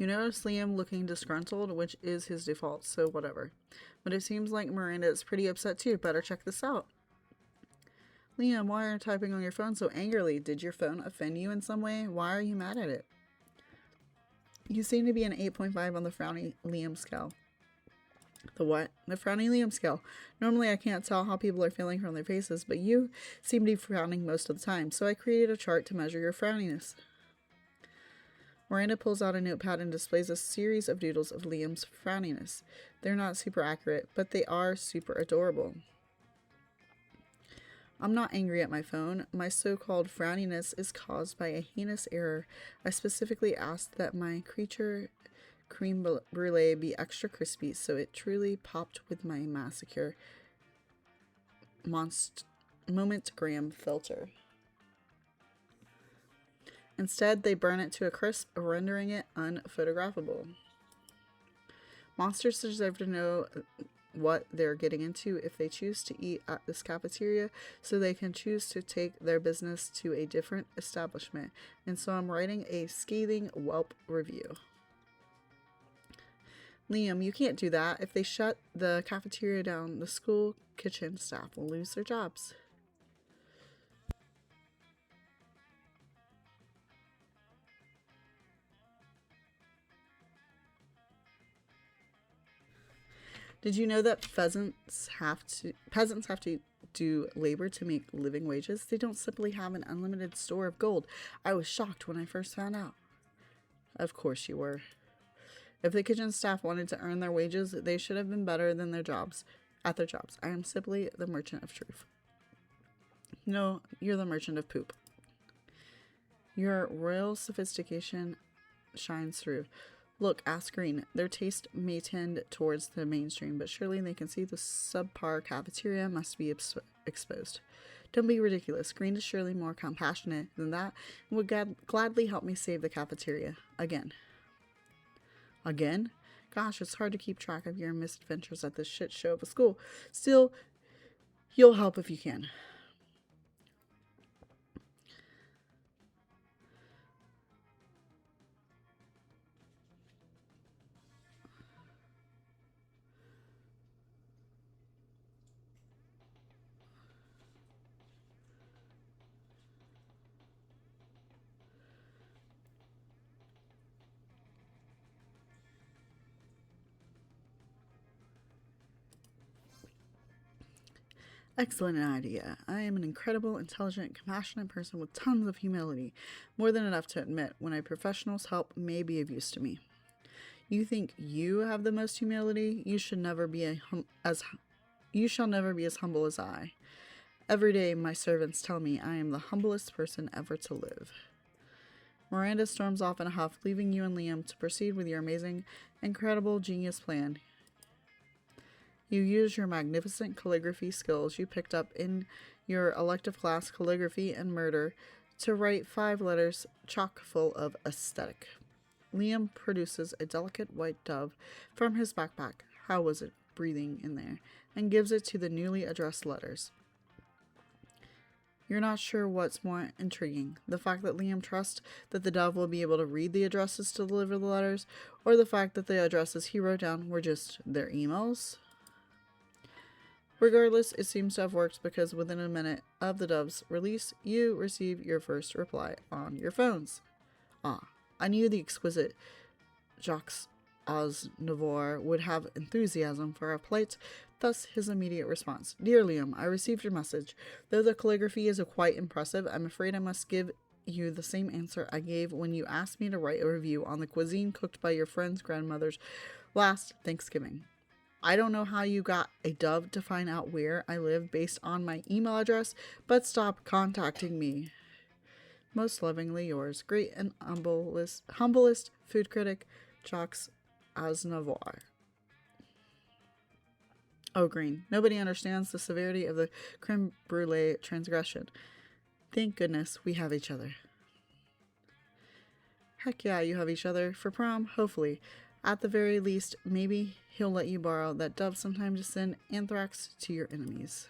You notice Liam looking disgruntled, which is his default, so whatever. But it seems like Miranda is pretty upset too. Better check this out. Liam, why are you typing on your phone so angrily? Did your phone offend you in some way? Why are you mad at it? You seem to be an 8.5 on the frowny Liam scale. The what? The frowny Liam scale. Normally I can't tell how people are feeling from their faces, but you seem to be frowning most of the time, so I created a chart to measure your frowniness. Miranda pulls out a notepad and displays a series of doodles of Liam's frowniness. They're not super accurate, but they are super adorable. I'm not angry at my phone. My so-called frowniness is caused by a heinous error. I specifically asked that my creature creme brulee be extra crispy, so it truly popped with my massacre momentgram filter. Instead, they burn it to a crisp, rendering it unphotographable. Monsters deserve to know what they're getting into if they choose to eat at this cafeteria, so they can choose to take their business to a different establishment. And so I'm writing a scathing Yelp review. Liam, you can't do that. If they shut the cafeteria down, the school kitchen staff will lose their jobs. Did you know that peasants have to do labor to make living wages? They don't simply have an unlimited store of gold. I was shocked when I first found out. Of course you were. If the kitchen staff wanted to earn their wages, they should have been better than at their jobs. I am simply the merchant of truth. No, you're the merchant of poop. Your royal sophistication shines through. Look, ask Green. Their taste may tend towards the mainstream, but surely they can see the subpar cafeteria must be exposed. Don't be ridiculous. Green is surely more compassionate than that and would gladly help me save the cafeteria. Again. Again? Gosh, it's hard to keep track of your misadventures at this shit show of a school. Still, you'll help if you can. Excellent idea. I am an incredible, intelligent, compassionate person with tons of humility. More than enough to admit when a professional's help may be of use to me. You think you have the most humility? You shall never be as humble as I. Every day my servants tell me I am the humblest person ever to live. Miranda storms off in a huff, leaving you and Liam to proceed with your amazing, incredible, genius plan. You use your magnificent calligraphy skills you picked up in your elective class, Calligraphy and Murder, to write 5 letters chock full of aesthetic. Liam produces a delicate white dove from his backpack. How was it breathing in there? And gives it to the newly addressed letters. You're not sure what's more intriguing, the fact that Liam trusts that the dove will be able to read the addresses to deliver the letters, or the fact that the addresses he wrote down were just their emails? Regardless, it seems to have worked because within a minute of the dove's release, you receive your first reply on your phones. I knew the exquisite Jacques Osnavor would have enthusiasm for our plight, thus his immediate response. Dear Liam, I received your message. Though the calligraphy is quite impressive, I'm afraid I must give you the same answer I gave when you asked me to write a review on the cuisine cooked by your friend's grandmother's last Thanksgiving. I don't know how you got a dove to find out where I live based on my email address, but stop contacting me. Most lovingly yours, great and humblest food critic, Jacques Aznavour. Oh, Green, nobody understands the severity of the creme brulee transgression. Thank goodness we have each other. Heck yeah, you have each other. For prom, hopefully. At the very least, maybe he'll let you borrow that dove sometime to send anthrax to your enemies.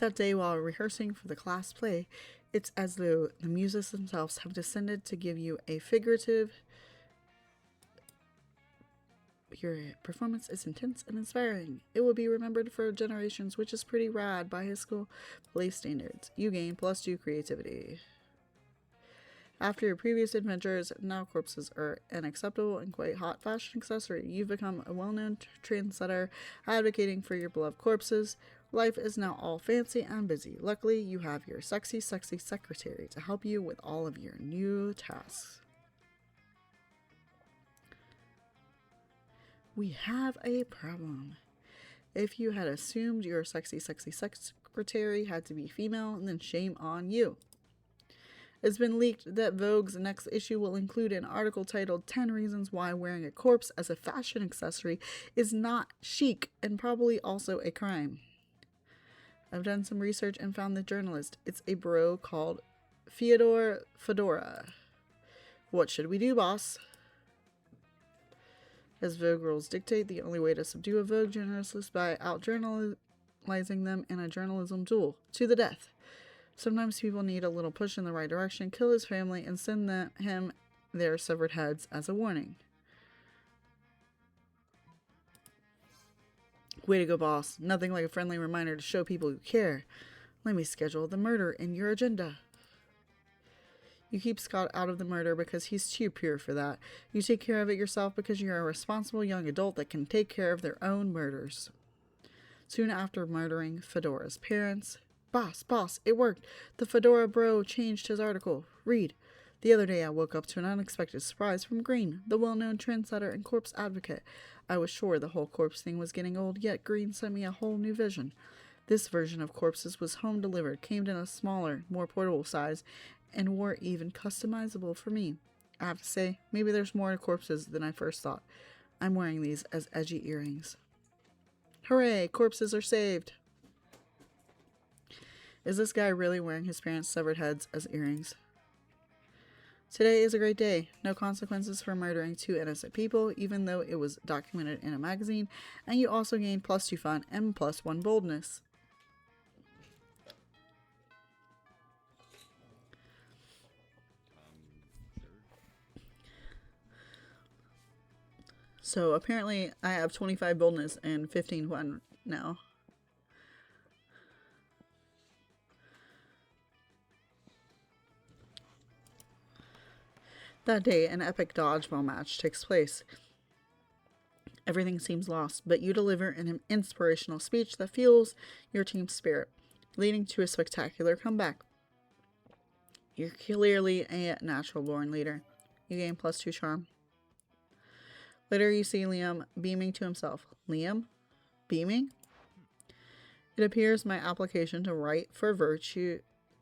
That day, while rehearsing for the class play, it's as though the muses themselves have descended to give you a figurative. Your performance is intense and inspiring. It will be remembered for generations, which is pretty rad by high school play standards. You gain +2 creativity. After your previous adventures, now corpses are an acceptable and quite hot fashion accessory. You've become a well-known trendsetter advocating for your beloved corpses. Life is now all fancy and busy. Luckily, you have your sexy secretary to help you with all of your new tasks. We have a problem. If you had assumed your sexy secretary had to be female, then shame on you. It's been leaked that Vogue's next issue will include an article titled 10 Reasons Why Wearing a Corpse as a Fashion Accessory is Not Chic and Probably Also a Crime. I've done some research and found the journalist. It's a bro called Fyodor Fedora. What should we do, boss? As Vogue rules dictate, the only way to subdue a Vogue journalist is by out-journalizing them in a journalism duel. To the death. Sometimes people need a little push in the right direction, kill his family, and send him their severed heads as a warning. Way to go, boss. Nothing like a friendly reminder to show people you care. Let me schedule the murder in your agenda. You keep Scott out of the murder because he's too pure for that. You take care of it yourself because you're a responsible young adult that can take care of their own murders. Soon after murdering Fedora's parents... Boss, it worked. The Fedora bro changed his article. Read. The other day I woke up to an unexpected surprise from Green, the well-known trendsetter and corpse advocate. I was sure the whole corpse thing was getting old, yet Green sent me a whole new vision. This version of corpses was home-delivered, came in a smaller, more portable size, and were even customizable for me. I have to say, maybe there's more to corpses than I first thought. I'm wearing these as edgy earrings. Hooray! Corpses are saved! Is this guy really wearing his parents' severed heads as earrings? Today is a great day. No consequences for murdering 2 innocent people, even though it was documented in a magazine, and you also gain +2 fun and +1 boldness. So apparently I have 25 boldness and 15 fun now. That day, an epic dodgeball match takes place. Everything seems lost, but you deliver an inspirational speech that fuels your team's spirit, leading to a spectacular comeback. You're clearly a natural-born leader. You gain +2 charm. Later, you see Liam beaming to himself. Liam? Beaming? It appears my application to write for Virtue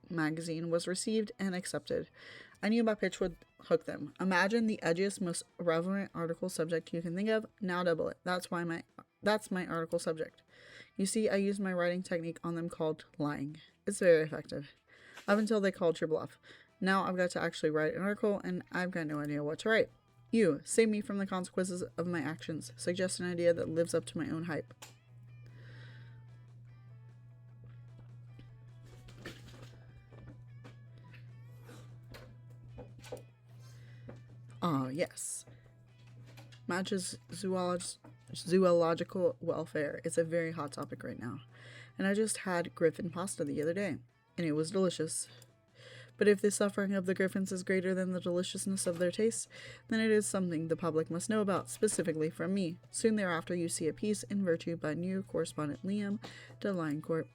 magazine was received and accepted. I knew my pitch would hook them. Imagine the edgiest, most relevant article subject you can think of. Now double it. That's my article subject. You see, I used my writing technique on them called lying. It's very effective. Up until they called your bluff. Now I've got to actually write an article, and I've got no idea what to write. You, save me from the consequences of my actions. Suggest an idea that lives up to my own hype. Ah, yes. Match's zoological welfare is a very hot topic right now. And I just had griffin pasta the other day, and it was delicious. But if the suffering of the griffins is greater than the deliciousness of their taste, then it is something the public must know about, specifically from me. Soon thereafter, you see a piece in Virtue by new correspondent Liam de Lioncourt.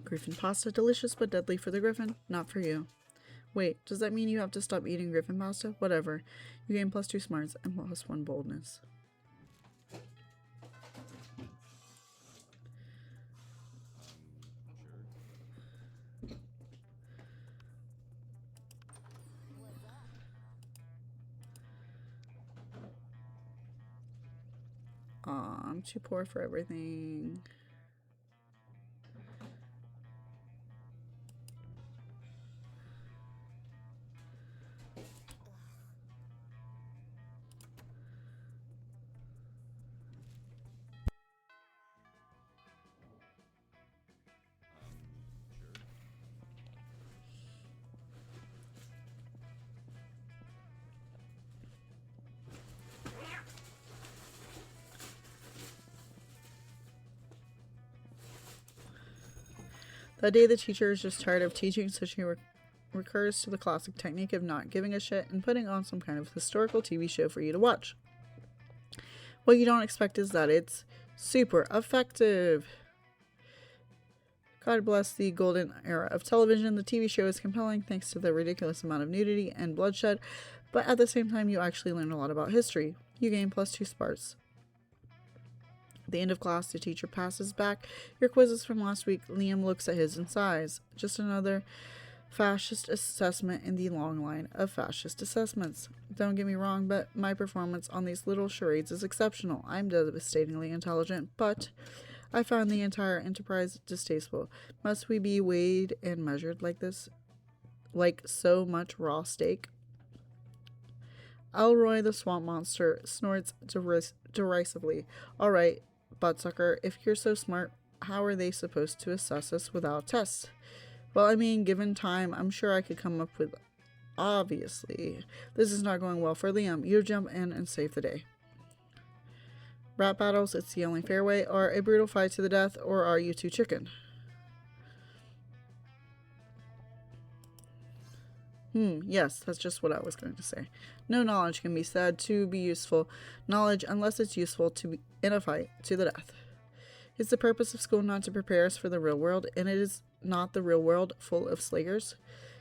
Griffin pasta, delicious but deadly for the griffin, not for you. Wait, does that mean you have to stop eating griffin pasta? Whatever. You gain +2 smarts and +1 boldness. Aw, I'm too poor for everything. A day the teacher is just tired of teaching, so she recurs to the classic technique of not giving a shit and putting on some kind of historical TV show for you to watch. What you don't expect is that it's super effective. God bless the golden era of television. The TV show is compelling thanks to the ridiculous amount of nudity and bloodshed, but at the same time you actually learn a lot about history. You gain +2 sparks. At the end of class, the teacher passes back your quizzes from last week. Liam looks at his and sighs. Just another fascist assessment in the long line of fascist assessments. Don't get me wrong, but my performance on these little charades is exceptional. I'm devastatingly intelligent, but I found the entire enterprise distasteful. Must we be weighed and measured like this? Like so much raw steak? Elroy the swamp monster snorts derisively. All right, buttsucker, if you're so smart, how are they supposed to assess us without tests? Well, I mean, given time, I'm sure I could come up with... Obviously, this is not going well for Liam. You jump in and save the day. Rap battles, it's the only fair way, or a brutal fight to the death, or are you too chicken? Yes, that's just what I was going to say. No knowledge can be said to be useful. Knowledge, unless it's useful to be in a fight to the death. Is the purpose of school not to prepare us for the real world, and it is not the real world full of slayers?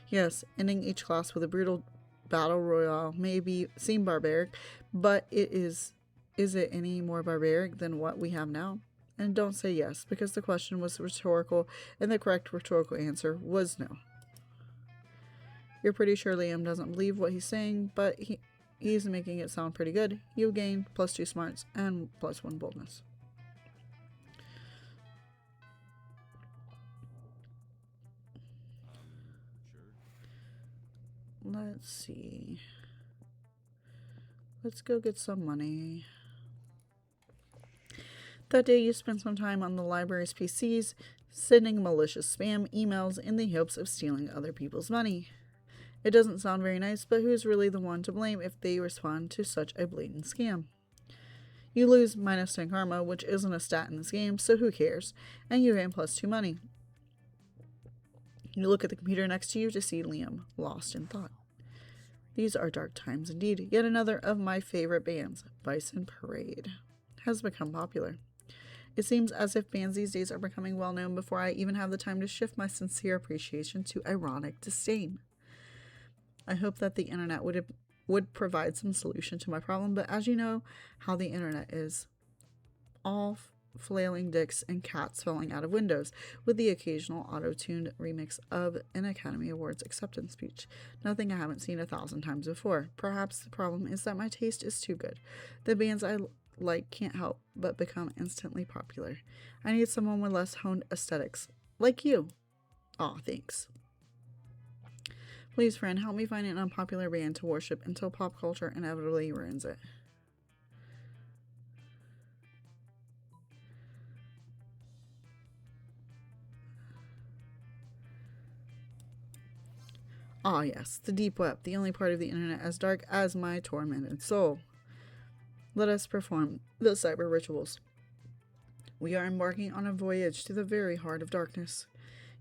Yes, ending each class with a brutal battle royale may seem barbaric, but is it any more barbaric than what we have now? And don't say yes, because the question was rhetorical, and the correct rhetorical answer was no. You're pretty sure Liam doesn't believe what he's saying, but he's making it sound pretty good. You gain +2 smarts and +1 boldness. Let's see. Let's go get some money. That day you spent some time on the library's PCs, sending malicious spam emails in the hopes of stealing other people's money. It doesn't sound very nice, but who's really the one to blame if they respond to such a blatant scam? You lose -10 karma, which isn't a stat in this game, so who cares? And you gain +2 money. You look at the computer next to you to see Liam, lost in thought. These are dark times indeed. Yet another of my favorite bands, Bison Parade, has become popular. It seems as if bands these days are becoming well known before I even have the time to shift my sincere appreciation to ironic disdain. I hope that the internet would provide some solution to my problem, but as you know how the internet is, all flailing dicks and cats falling out of windows, with the occasional auto-tuned remix of an Academy Awards acceptance speech. Nothing I haven't seen 1,000 times before. Perhaps the problem is that my taste is too good. The bands I like can't help but become instantly popular. I need someone with less honed aesthetics. Like you. Aw, thanks. Please, friend, help me find an unpopular band to worship until pop culture inevitably ruins it. Ah, yes, the deep web, the only part of the internet as dark as my tormented soul. Let us perform the cyber rituals. We are embarking on a voyage to the very heart of darkness.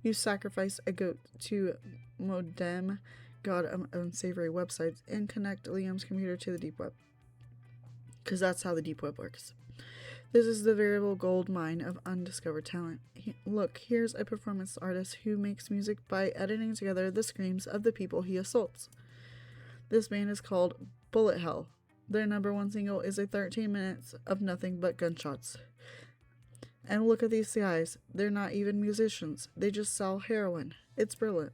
You sacrifice a goat to modem god of unsavory websites and connect Liam's computer to the deep web. Because that's how the deep web works. This is the veritable gold mine of undiscovered talent. Look, here's a performance artist who makes music by editing together the screams of the people he assaults. This band is called Bullet Hell. Their #1 single is a 13 minutes of nothing but gunshots. And look at these guys. They're not even musicians. They just sell heroin. It's brilliant.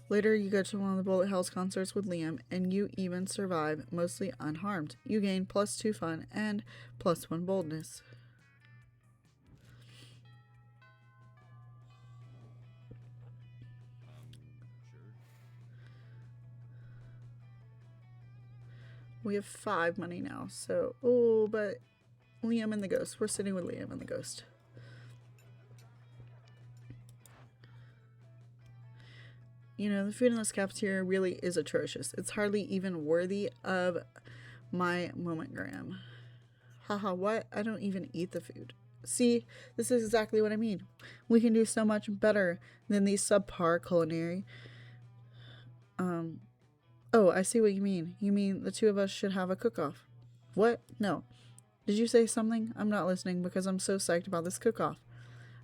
Later, you go to one of the Bullet Hell's concerts with Liam, and you even survive, mostly unharmed. You gain +2 fun and +1 boldness. We have 5 money now, so... Oh, but Liam and the ghost. We're sitting with Liam and the ghost. You know, the food in this cafeteria really is atrocious. It's hardly even worthy of my moment gram. Haha, what? I don't even eat the food. See, this is exactly what I mean. We can do so much better than these subpar culinary. Oh, I see what you mean. You mean the two of us should have a cook-off. What? No. Did you say something? I'm not listening because I'm so psyched about this cook-off.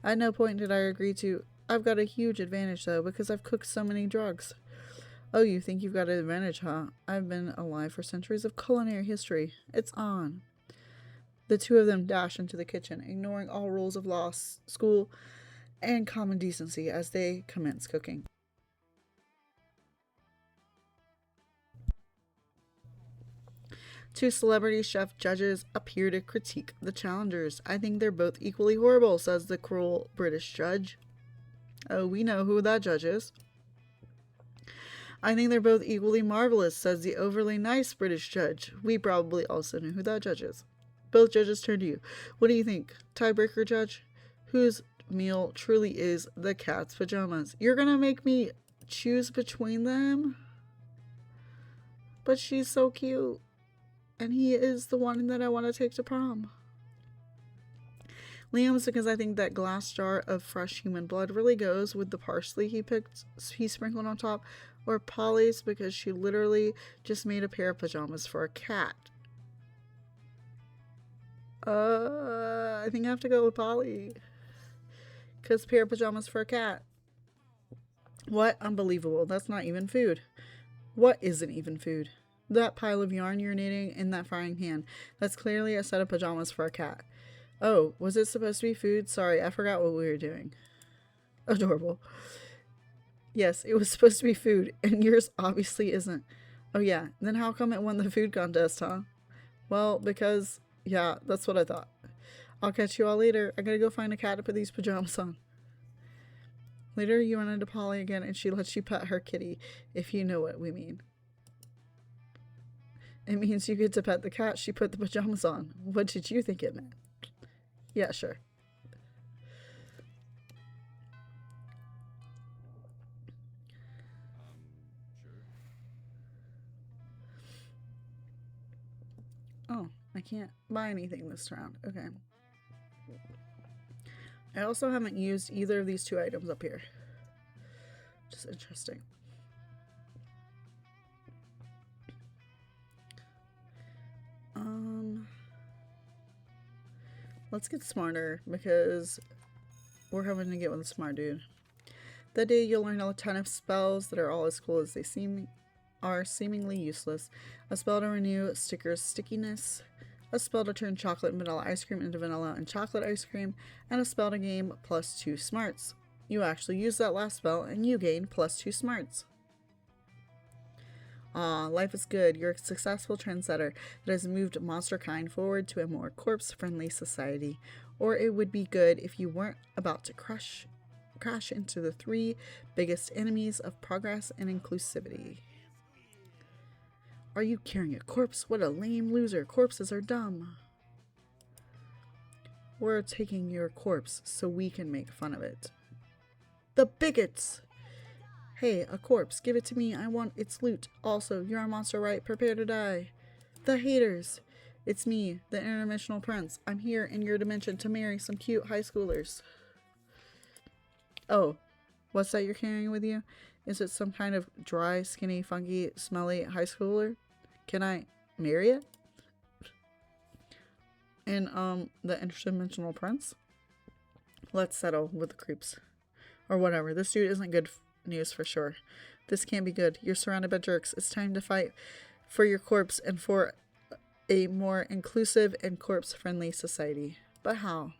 At no point did I agree to. I've got a huge advantage, though, because I've cooked so many drugs. Oh, you think you've got an advantage, huh? I've been alive for centuries of culinary history. It's on. The two of them dash into the kitchen, ignoring all rules of law, school, and common decency as they commence cooking. Two celebrity chef judges appear to critique the challengers. I think they're both equally horrible, says the cruel British judge. Oh, we know who that judge is. I think they're both equally marvelous, says the overly nice British judge. We probably also know who that judge is. Both judges turn to you. What do you think? Tiebreaker judge? Whose meal truly is the cat's pajamas? You're gonna make me choose between them? But she's so cute. And he is the one that I want to take to prom. Liam's because I think that glass jar of fresh human blood really goes with the parsley he sprinkled on top. Or Polly's because she literally just made a pair of pajamas for a cat. I think I have to go with Polly. Because pair of pajamas for a cat. What? Unbelievable. That's not even food. What isn't even food? That pile of yarn you're knitting in that frying pan. That's clearly a set of pajamas for a cat. Oh, was it supposed to be food? Sorry, I forgot what we were doing. Adorable. Yes, it was supposed to be food, and yours obviously isn't. Oh yeah, then how come it won the food contest, huh? Well, because, yeah, that's what I thought. I'll catch you all later. I gotta go find a cat to put these pajamas on. Later, you run into Polly again, and she lets you pet her kitty, if you know what we mean. It means you get to pet the cat she put the pajamas on. What did you think it meant? Yeah, sure. Oh, I can't buy anything this round. Okay. I also haven't used either of these two items up here. Just interesting. Let's get smarter because we're having to get with a smart dude. That day you'll learn a ton of spells that are all as cool as they are seemingly useless. A spell to renew stickers' stickiness, a spell to turn chocolate and vanilla ice cream into vanilla and chocolate ice cream, and a spell to gain +2 smarts. You actually use that last spell and you gain +2 smarts. Life is good. You're a successful trendsetter that has moved monster kind forward to a more corpse-friendly society. Or it would be good if you weren't about to crash into the 3 biggest enemies of progress and inclusivity. Are you carrying a corpse? What a lame loser. Corpses are dumb. We're taking your corpse so we can make fun of it. The bigots! Hey, a corpse. Give it to me. I want its loot. Also, you're a monster, right? Prepare to die. The haters. It's me, the interdimensional prince. I'm here in your dimension to marry some cute high schoolers. Oh, what's that you're carrying with you? Is it some kind of dry, skinny, funky, smelly high schooler? Can I marry it? And, the interdimensional prince? Let's settle with the creeps. Or whatever. This dude isn't good news for sure. This can't be good. You're surrounded by jerks. It's time to fight for your corpse and for a more inclusive and corpse-friendly society. But how?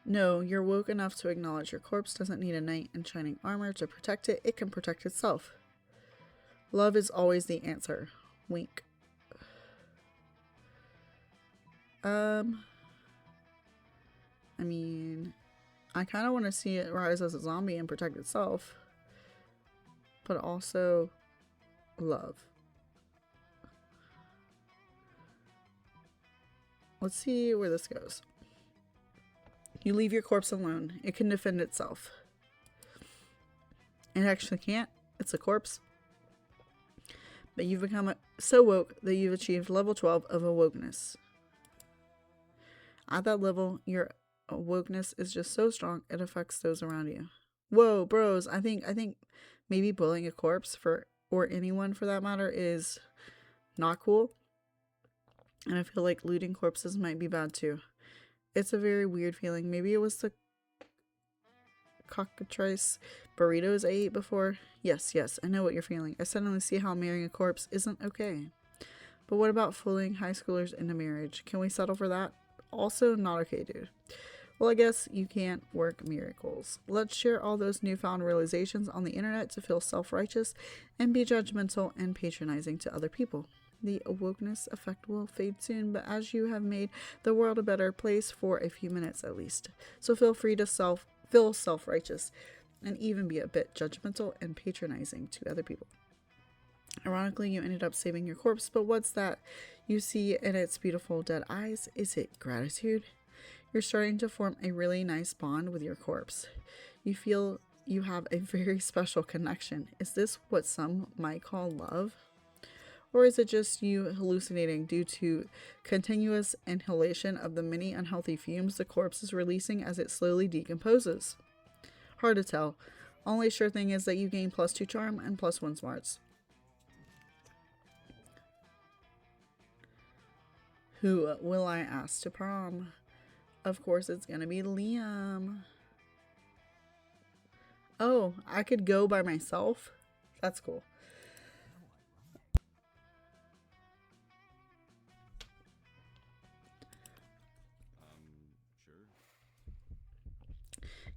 No, you're woke enough to acknowledge your corpse doesn't need a knight in shining armor to protect it. It can protect itself. Love is always the answer. Wink. I mean, I kind of want to see it rise as a zombie and protect itself. But also, love. Let's see where this goes. You leave your corpse alone. It can defend itself. It actually can't. It's a corpse. But you've become so woke that you've achieved level 12 of awokeness. At that level, your wokeness is just so strong it affects those around you. Whoa, bros! I think maybe bullying a corpse for or anyone for that matter is not cool, and I feel like looting corpses might be bad too. It's a very weird feeling. Maybe it was the cockatrice burritos I ate before. Yes, I know what you're feeling. I suddenly see how marrying a corpse isn't okay. But what about fooling high schoolers into marriage? Can we settle for that? Also not okay, dude. Well, I guess you can't work miracles. Let's share all those newfound realizations on the internet to feel self-righteous and be judgmental and patronizing to other people. The awokeness effect will fade soon, but as you have made the world a better place for a few minutes at least. So feel free to feel self-righteous and even be a bit judgmental and patronizing to other people. Ironically, you ended up saving your corpse, but what's that you see in its beautiful dead eyes? Is it gratitude? You're starting to form a really nice bond with your corpse. You feel you have a very special connection. Is this what some might call love? Or is it just you hallucinating due to continuous inhalation of the many unhealthy fumes the corpse is releasing as it slowly decomposes? Hard to tell. Only sure thing is that you gain +2 charm and +1 smarts. Who will I ask to prom? Of course it's gonna be Liam. Oh, I could go by myself? That's cool.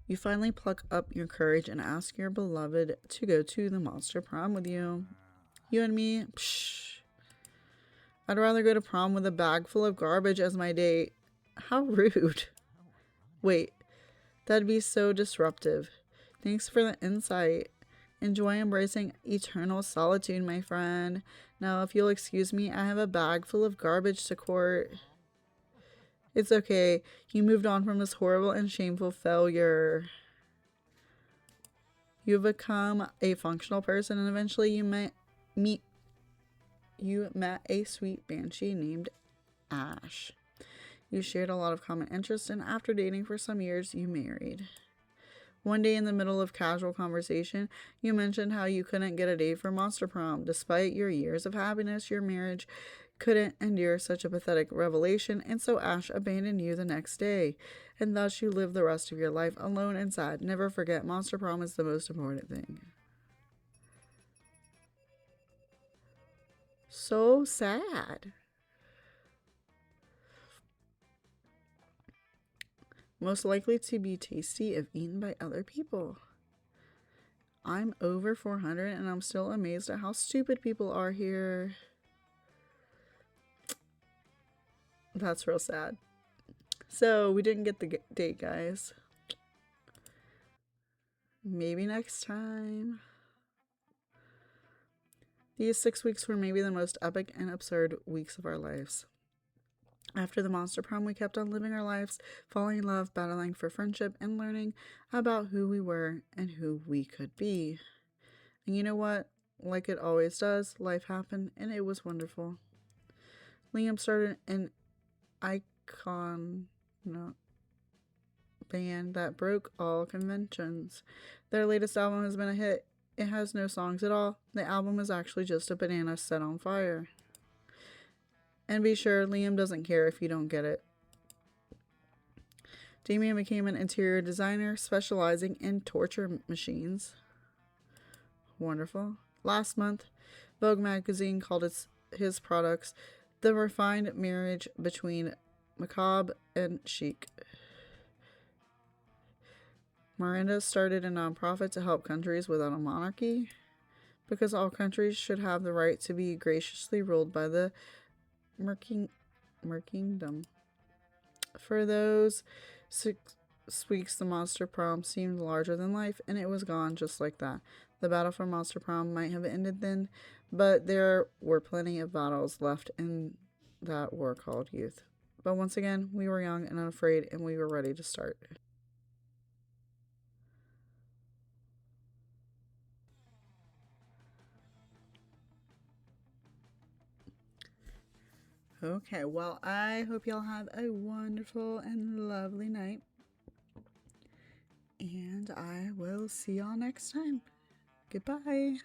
You finally pluck up your courage and ask your beloved to go to the monster prom with you. You and me? Psh. I'd rather go to prom with a bag full of garbage as my date. How rude. Wait, that'd be so disruptive. Thanks for the insight. Enjoy embracing eternal solitude, my friend. Now, if you'll excuse me, I have a bag full of garbage to court. It's okay. You moved on from this horrible and shameful failure. You've become a functional person, and eventually you met a sweet banshee named Ash. You shared a lot of common interests, and after dating for some years, you married. One day in the middle of casual conversation, you mentioned how you couldn't get a date for Monster Prom. Despite your years of happiness, your marriage couldn't endure such a pathetic revelation, and so Ash abandoned you the next day. And thus you live the rest of your life alone and sad. Never forget, Monster Prom is the most important thing. So sad. Most likely to be tasty if eaten by other people. I'm over 400 and I'm still amazed at how stupid people are here. That's real sad. So we didn't get the date, guys. Maybe next time. These 6 weeks were maybe the most epic and absurd weeks of our lives. After the monster prom, we kept on living our lives, falling in love, battling for friendship, and learning about who we were and who we could be. And you know what? Like it always does, life happened, and it was wonderful. Liam started an icon band that broke all conventions. Their latest album has been a hit. It has no songs at all. The album is actually just a banana set on fire. And be sure, Liam doesn't care if you don't get it. Damien became an interior designer specializing in torture machines. Wonderful. Last month, Vogue magazine called his products the refined marriage between macabre and chic. Miranda started a nonprofit to help countries without a monarchy, because all countries should have the right to be graciously ruled by the Merkingdom. For those 6 weeks, the Monster Prom seemed larger than life, and it was gone just like that. The battle for Monster Prom might have ended then, but there were plenty of battles left in that war called youth. But once again, we were young and unafraid, and we were ready to start. Okay, well, I hope y'all have a wonderful and lovely night. And I will see y'all next time. Goodbye.